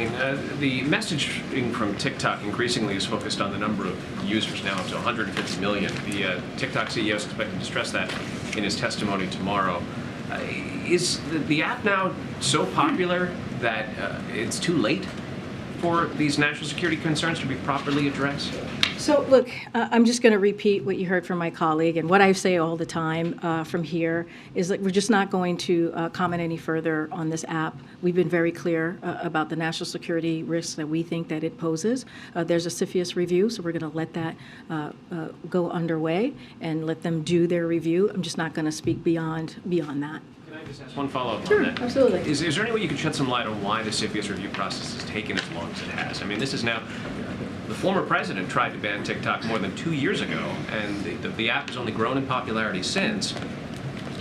The messaging from TikTok increasingly is focused on the number of users, now up to 150 million. The TikTok CEO is expected to stress that in his testimony tomorrow. Is the app now so popular that it's too late for these national security concerns to be properly addressed? So look, I'm just going to repeat what you heard from my colleague, and what I say all the time from here is that we're just not going to comment any further on this app. We've been very clear about the national security risks that we think that it poses. There's a CFIUS review, so we're going to let that go underway and let them do their review. I'm just not going to speak beyond that. Can I just ask one follow-up Sure, on that? absolutely. Is there any way you could shed some light on why the CFIUS review process has taken as long as it has? I mean, this is now, the former president tried to ban TikTok more than 2 years ago, and the app has only grown in popularity since.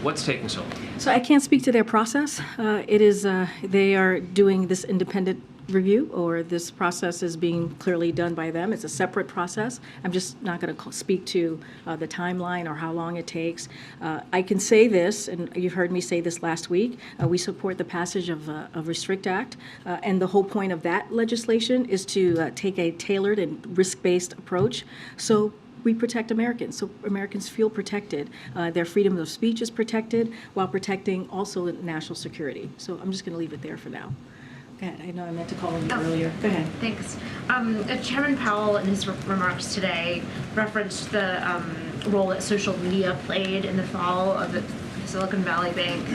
What's taking so long? So I can't speak to their process. They are doing this independent review, or this process is being clearly done by them. It's a separate process. I'm just not going to speak to the timeline or how long it takes. I can say this, and you've heard me say this last week, we support the passage of Restrict Act, and the whole point of that legislation is to take a tailored and risk-based approach. So we protect Americans, so Americans feel protected. Their freedom of speech is protected while protecting also national security. So I'm just going to leave it there for now. Go ahead. I know I meant to call on you earlier. Go ahead. Thanks. Chairman Powell, in his remarks today, referenced the role that social media played in the fall of the Silicon Valley Bank,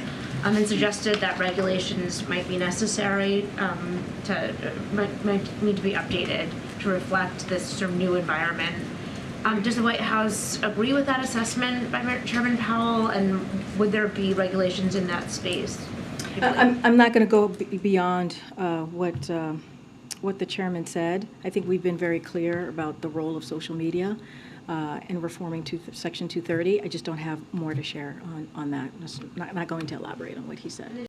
and suggested that regulations might be necessary, might need to be updated to reflect this sort of new environment. Does the White House agree with that assessment by Chairman Powell, and would there be regulations in that space? I'm not going to go beyond what the chairman said. I think we've been very clear about the role of social media in reforming Section 230. I just don't have more to share on that. I'm not going to elaborate on what he said.